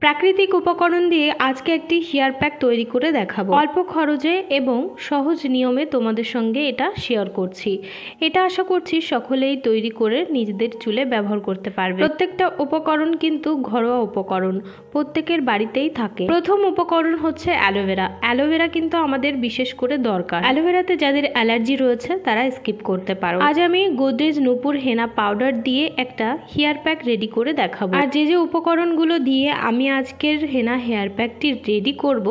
প্রাকৃতিক উপকরণ দিয়ে আজকে একটি হেয়ার প্যাক তৈরি করে দেখাবো। অল্প খরচে এবং সহজ নিয়মে তোমাদের সঙ্গে এটা শেয়ার করছি। এটা আশা করছি সকলেই তৈরি করে নিজেদের চুলে ব্যবহার করতে পারবে। প্রত্যেকটা উপকরণ কিন্তু ঘরোয়া উপকরণ, প্রত্যেকের বাড়িতেই থাকে। প্রথম উপকরণ হচ্ছে অ্যালোভেরা। অ্যালোভেরা কিন্তু আমাদের বিশেষ করে দরকার। অ্যালোভেরাতে যাদের অ্যালার্জি রয়েছে তারা স্কিপ করতে পারো। আজ আমি গোদরেজ নূপুর হেনা পাউডার দিয়ে একটা হেয়ার প্যাক রেডি করে দেখাবো। আর যে উপকরণগুলো দিয়ে আমি আজকের হেনা হেয়ার প্যাকটি রেডি করব,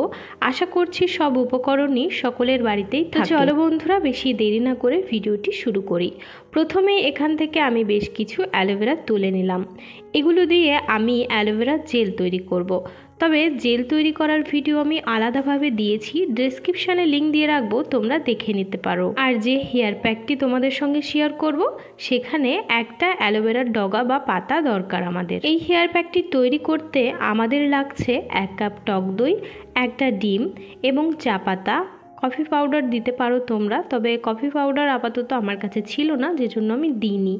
আশা করছি সব উপকরণই সকলের বাড়িতেই থাকে। চলো বন্ধুরা, বেশি দেরি না করে ভিডিওটি শুরু করি। প্রথমেই এখান থেকে আমি বেশ কিছু অ্যালোভেরা তুলে নিলাম। এগুলো দিয়ে আমি অ্যালোভেরা জেল তৈরি করব। তবে জেল তৈরি করার ভিডিও আমি আলাদাভাবে দিয়েছি, ডেসক্রিপশানে লিঙ্ক দিয়ে রাখবো, তোমরা দেখে নিতে পারো। আর যে হেয়ার প্যাকটি তোমাদের সঙ্গে শেয়ার করব, সেখানে একটা অ্যালোভেরার ডগা বা পাতা দরকার আমাদের। এই হেয়ার প্যাকটি তৈরি করতে আমাদের লাগছে 1 কাপ টক দই, একটা ডিম এবং চা পাতা। কফি পাউডার দিতে পারো তোমরা, তবে কফি পাউডার আপাতত আমার কাছে ছিল না, যে জন্য আমি দিইনি।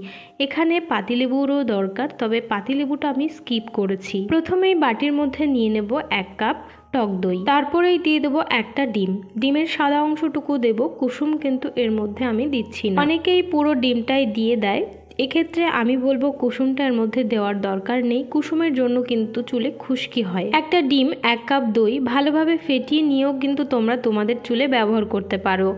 এখানে পাতিলেবুরও দরকার, তবে পাতিলেবুটা আমি স্কিপ করেছি। প্রথমেই বাটির মধ্যে নিয়ে নেব 1 কাপ টক দই, তারপরেই দিয়ে দেবো একটা ডিম। ডিমের সাদা অংশটুকু দেব, কুসুম কিন্তু এর মধ্যে আমি দিচ্ছি না। অনেকেই পুরো ডিমটাই দিয়ে দেয়, এক্ষেত্রে আমি বলবো কুসুমটার মধ্যে দেওয়ার দরকার নেই। কুসুমের জন্য কিন্তু চুলে খুশকি হয়। একটা ডিম, 1 কাপ দই ভালোভাবে ফেটিয়ে নিয়েও কিন্তু তোমরা তোমাদের চুলে ব্যবহার করতে পারো।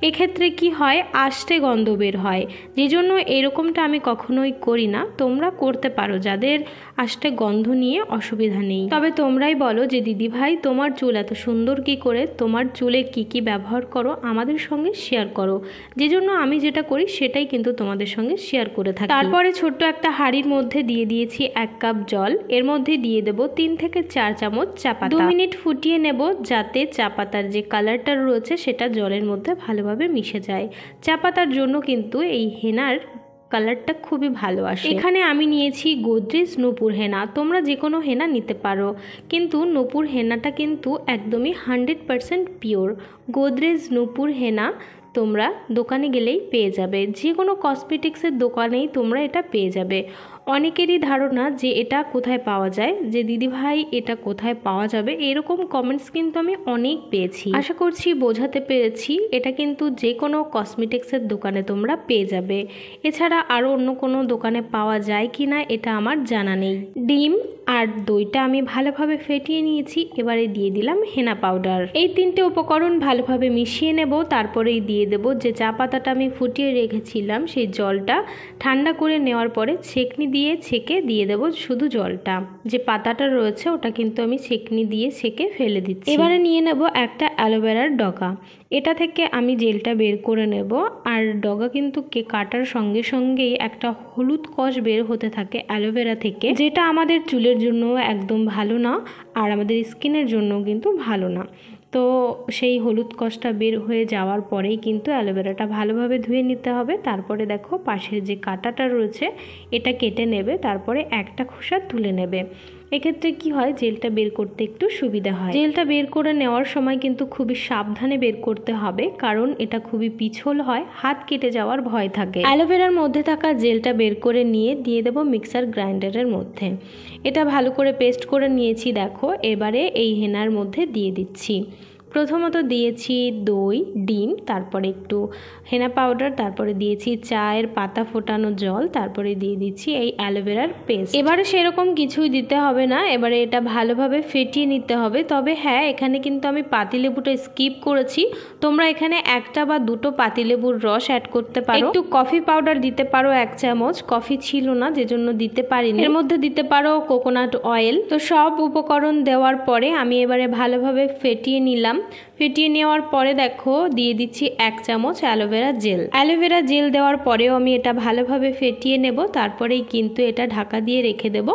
এক্ষেত্রে কি হয়, আষ্টে গন্ধ বের হয়, যে জন্য এরকমটা আমি কখনোই করি না। তোমরা করতে পারো যাদের আষ্টে গন্ধ নিয়ে অসুবিধা নেই। তবে তোমরাই বলো যে দিদি ভাই, তোমার চুল এত সুন্দর কি করে, তোমার চুলে কি কি ব্যবহার করো আমাদের সঙ্গে শেয়ার করো। যে জন্য আমি যেটা করি সেটাই কিন্তু তোমাদের সঙ্গে শেয়ার করে। তারপরে ছোট্ট একটা হাঁড়ির মধ্যে দিয়ে দিয়েছি 1 কাপ জল। এর মধ্যে দিয়ে দেব 3 থেকে 4 চামচ চা পাতা। 2 মিনিট ফুটিয়ে নেব, যাতে চা পাতার যে কালারটা রয়েছে সেটা জলের মধ্যে ভালোভাবে মিশে যায়। চা পাতার জন্য কিন্তু এই হেনার কালারটা খুবই ভালো আসে। এখানে আমি নিয়েছি গোদরেজ নূপুর হেনা। তোমরা যে কোনো হেনা নিতে পারো, কিন্তু নূপুর হেনাটা কিন্তু একদমই 100% পিওর। গোদরেজ নূপুর হেনা তোমরা দোকানে গেলেই পেয়ে যাবে, যে কোনো কসমেটিক্সের দোকানেই তোমরা এটা পেয়ে যাবে। অনেকেরই ধারণা যে এটা কোথায় পাওয়া যায়, যে দিদি ভাই এটা কোথায় পাওয়া যাবে, এরকম কমেন্টস কিন্তু আমি অনেক পেয়েছি। আশা করছি বোঝাতে পেরেছি। এটা কিন্তু যে কোনো কসমেটিক্সের দোকানে তোমরা পেয়ে যাবে। এছাড়া আরও অন্য কোনো দোকানে পাওয়া যায় কি না এটা আমার জানা নেই। ডিম আর দইটা আমি ভালোভাবে ফেটিয়ে নিয়েছি। এবারে দিয়ে দিলাম হেনা পাউডার। এই 3টে উপকরণ ভালোভাবে মিশিয়ে নেব। তারপরেই দিয়ে দেব যে চা পাতাটা আমি ফুটিয়ে রেখেছিলাম, সেই জলটা ঠান্ডা করে নেওয়ার পরে ছেঁকনি দিয়ে ছেঁকে দিয়ে দেব শুধু জলটা। যে পাতাটা রয়েছে ওটা কিন্তু আমি ছেঁকনি দিয়ে ছেঁকে ফেলে দিচ্ছি। এবারে নিয়ে নেব একটা অ্যালোভেরার ডগা। এটা থেকে আমি জেলটা বের করে নেব। আর ডগা কিন্তু কাটার সঙ্গে সঙ্গেই একটা হলুদ কষ বের হতে থাকে অ্যালোভেরা থেকে, যেটা আমাদের চুলের জন্য একদম ভালো না, আর আমাদের স্কিনের জন্য কিন্তু ভালো না। তো সেই হলুদ কষটা বের হয়ে যাওয়ার পরেই কিন্তু অ্যালোভেরাটা ভালোভাবে ধুয়ে নিতে হবে। তারপরে দেখো পাশের যে কাঁটাটা রয়েছে এটা কেটে নেবে, তারপরে একটা খোসা তুলে নেবে। এক্ষেত্রে কি হয়, জেলটা বের করতে একটু সুবিধা হয়। জেলটা বের করে নেওয়ার সময় কিন্তু খুবই সাবধানে বের করতে হবে, কারণ এটা খুবই পিছল হয়, হাত কেটে যাওয়ার ভয় থাকে। অ্যালোভেরার মধ্যে থাকা জেলটা বের করে নিয়ে দিয়ে দেবো মিক্সার গ্রাইন্ডারের মধ্যে। এটা ভালো করে পেস্ট করে নিয়েছি দেখো। এবারে এই হেনার মধ্যে দিয়ে দিচ্ছি। প্রথমত দিয়েছি দই, ডিম, তারপরে একটু হেনা পাউডার, তারপরে দিয়েছি চায়ের পাতা ফোটানো জল, তারপরে দিয়ে দিচ্ছি এই অ্যালোভেরার পেস্ট। এবারে সেরকম কিছুই দিতে হবে না, এবারে এটা ভালোভাবে ফেটিয়ে নিতে হবে। তবে হ্যাঁ, এখানে কিন্তু আমি পাতিলেবুটা স্কিপ করেছি। তোমরা এখানে 1টা বা 2টো পাতিলেবুর রস অ্যাড করতে পারো। একটু কফি পাউডার দিতে পারো 1 চামচ, কফি ছিল না যে জন্য দিতে পারিনি। এর মধ্যে দিতে পারো কোকোনাট অয়েল। তো সব উপকরণ দেওয়ার পরে আমি এবারে ভালোভাবে ফেটিয়ে নিলাম। ফেটিয়ে নেওয়ার পরে দেখো দিয়ে দিচ্ছি 1 চামচ অ্যালোভেরা জেল। অ্যালোভেরা জেল দেওয়ার পরেও আমি এটা ভালোভাবে ফেটিয়ে নেব। তারপরেই কিন্তু এটা ঢাকা দিয়ে রেখে দেব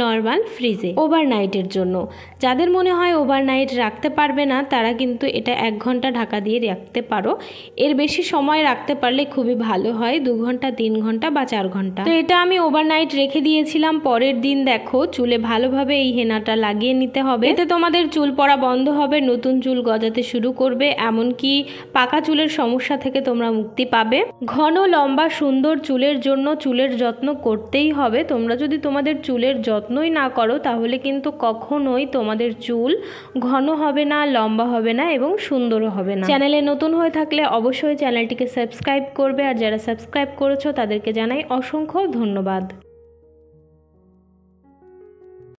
নর্মাল ফ্রিজে ওভারনাইটের জন্য। যাদের মনে হয় ওভারনাইট রাখতে পারবে না, তারা কিন্তু এটা 1 ঘন্টা ঢাকা দিয়ে রাখতে পারো। এর বেশি সময় রাখতে পারলে খুবই ভালো হয়, 2 ঘন্টা, 3 ঘন্টা বা 4 ঘন্টা। তো এটা আমি ওভারনাইট রেখে দিয়েছিলাম। পরের দিন দেখো চুলে ভালোভাবে এই হেনাটা লাগিয়ে নিতে হবে, এতে তোমাদের চুল পড়া বন্ধ হবে, নতুন চুল গজাতে শুরু করবে, এমনকি পাকা চুলের সমস্যা থেকে তোমরা মুক্তি পাবে। ঘন লম্বা সুন্দর চুলের জন্য চুলের যত্ন করতেই হবে। তোমরা যদি তোমাদের চুলের যত্নই না করো তাহলে কিন্তু কখনোই তোমাদের চুল ঘন হবে না, লম্বা হবে না এবং সুন্দরও হবে না। চ্যানেলে নতুন হয়ে থাকলে অবশ্যই চ্যানেলটিকে সাবস্ক্রাইব করবে, আর যারা সাবস্ক্রাইব করেছো তাদেরকে জানাই অসংখ্য ধন্যবাদ।